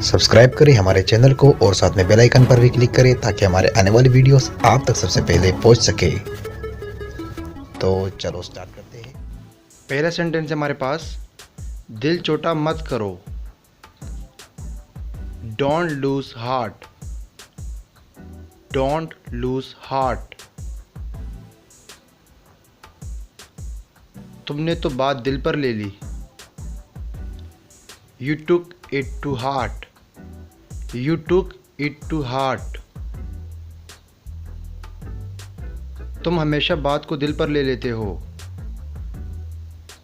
Subscribe करें हमारे channel को और साथ में बेल आइकन पर भी क्लिक करें ताकि हमारे आने वाली वीडियोस आप तक सबसे पहले पहुंच सके। तो चलो स्टार्ट करते हैं। पहला सेंटेंस है हमारे पास, दिल छोटा मत करो। Don't lose heart. Don't lose heart. तुमने तो बात दिल पर ले ली। You took it to heart. You took it to heart. तुम हमेशा बात को दिल पर ले लेते हो।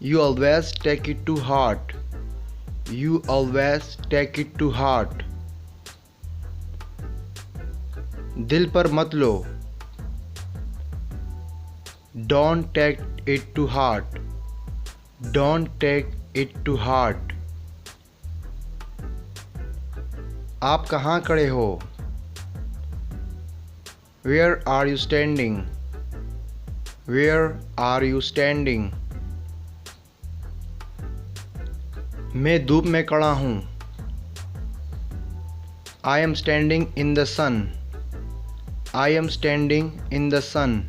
You always take it to heart. You always take it to heart. दिल पर मत लो। Don't take it to heart. Don't take it to heart. आप कहाँ खड़े हो? Where are you standing? Where are you standing? मैं धूप में खड़ा हूँ। I am standing in the sun. I am standing in the sun.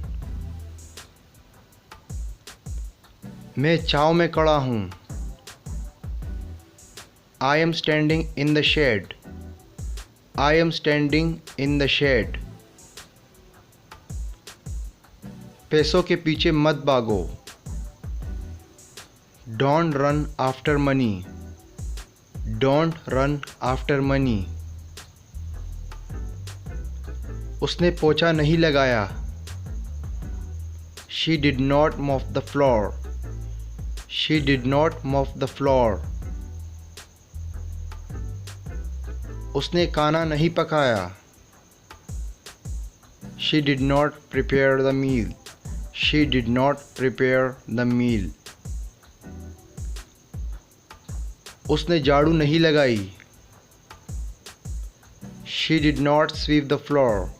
मैं छाँव में खड़ा हूँ। I am standing in the shade. I am standing in the shade. पैसों के पीछे मत भागो। Don't run after money. Don't run after money. उसने पोछा नहीं लगाया। She did not mop the floor. She did not mop the floor. उसने खाना नहीं पकाया। She did not prepare the meal. She did not prepare the meal. उसने झाड़ू नहीं लगाई। She did not sweep the floor.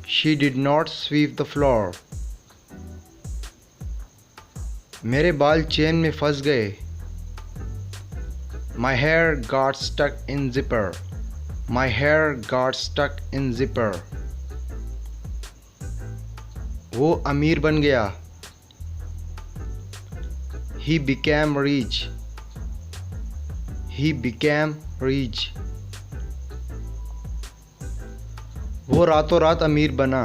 She did not sweep the floor. मेरे बाल चेन में फंस गए। My hair got stuck in zipper. My hair got stuck in zipper. वो अमीर बन गया। He became rich. He became rich. वो रातों रात अमीर बना।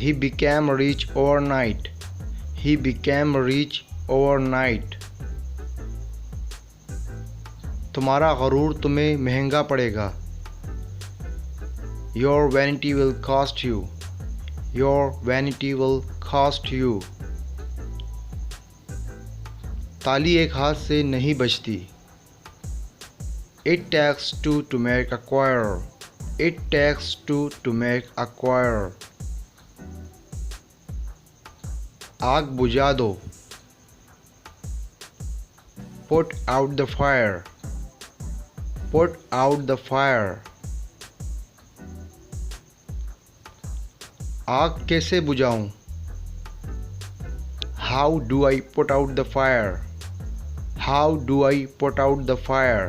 He became rich overnight. He became rich overnight. तुम्हारा गरूर तुम्हें महंगा पड़ेगा। Your vanity will cost you. Your vanity will cost you. ताली एक हाथ से नहीं बजती। It takes two to make a choir. It takes two to make a choir. आग बुझा दो। Put out the fire. Put out the fire. आग कैसे बुझाऊं? How do I put out the fire? How do I put out the fire?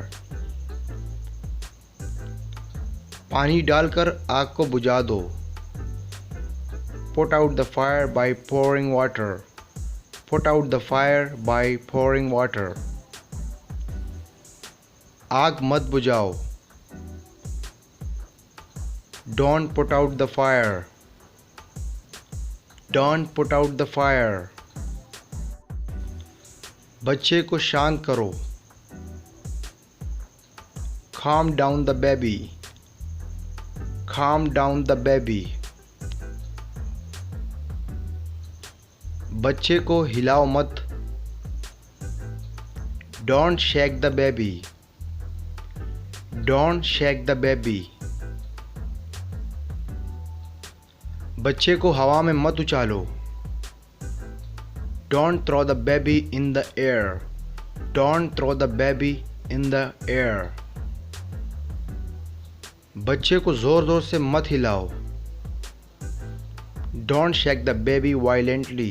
पानी डालकर आग को बुझा दो। Put out the fire by pouring water. Put out the fire by pouring water. आग मत बुझाओ। Don't put out the fire. Don't put out the fire. बच्चे को शांत करो। Calm down the baby. Calm down the baby. बच्चे को हिलाओ मत। Don't shake the baby. Don't shake the baby. बच्चे को हवा में मत उछालो। Don't throw the baby in the air. Don't throw the baby in the air. बच्चे को ज़ोर ज़ोर से मत हिलाओ। Don't shake the baby violently.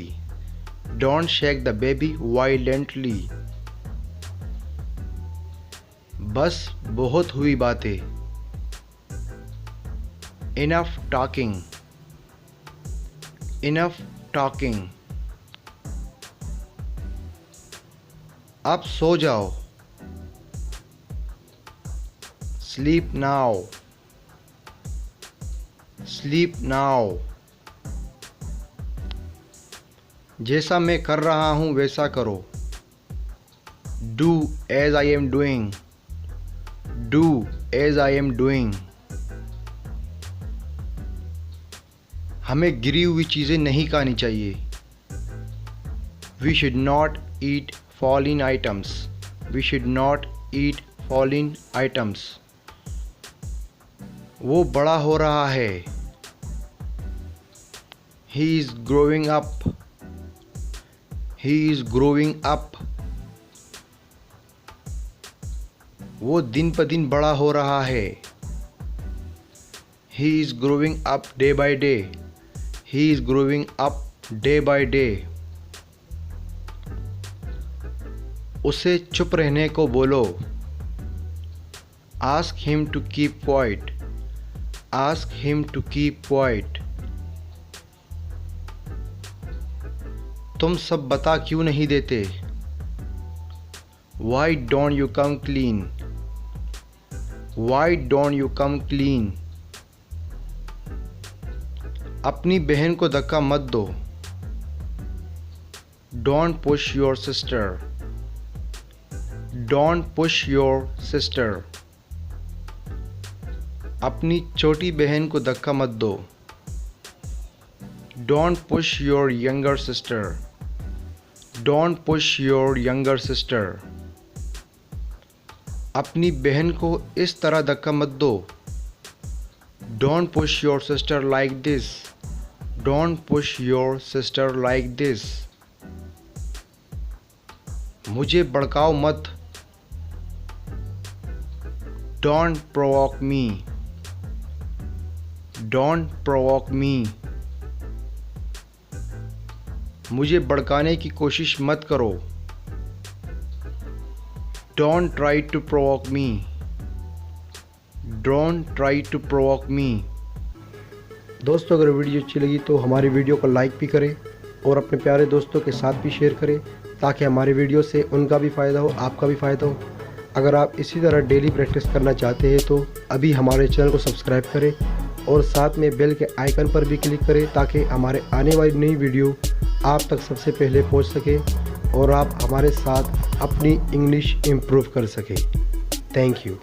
Don't shake the baby violently. बस बहुत हुई बातें। Enough talking, enough talking. अब सो जाओ। Sleep now, sleep now. जैसा मैं कर रहा हूँ वैसा करो। Do as I am doing, do as I am doing. हमें गिरी हुई चीज़ें नहीं खानी चाहिए। We should not eat fallen items, we should not eat fallen items. वो बड़ा हो रहा है। He is growing up, he is growing up. वो दिन प दिन बड़ा हो रहा है। He is growing up day by day, he is growing up day by day. उसे चुप रहने को बोलो। Ask him to keep quiet, ask him to keep quiet. तुम सब बता क्यों नहीं देते? Why don't you come clean? Why don't you come clean? अपनी बहन को धक्का मत दो। Don't push your sister, don't push your sister। अपनी छोटी बहन को धक्का मत दो। Don't push your younger sister, don't push your younger sister। अपनी बहन को इस तरह धक्का मत दो। Don't push your sister like this, don't push your sister like this। मुझे भड़काओ मत। Don't provoke me, don't provoke me। मुझे भड़काने की कोशिश मत करो। Don't try to provoke me, don't try to provoke me। दोस्तों अगर वीडियो अच्छी लगी तो हमारी वीडियो को लाइक भी करें और अपने प्यारे दोस्तों के साथ भी शेयर करें ताकि हमारी वीडियो से उनका भी फ़ायदा हो, आपका भी फ़ायदा हो। अगर आप इसी तरह डेली प्रैक्टिस करना चाहते हैं तो अभी हमारे चैनल को सब्सक्राइब करें और साथ में बेल के आइकन पर भी क्लिक करें ताकि हमारे आने वाली नई वीडियो आप तक सबसे पहले पहुंच सके और आप हमारे साथ अपनी इंग्लिश इम्प्रूव कर सकें। Thank you.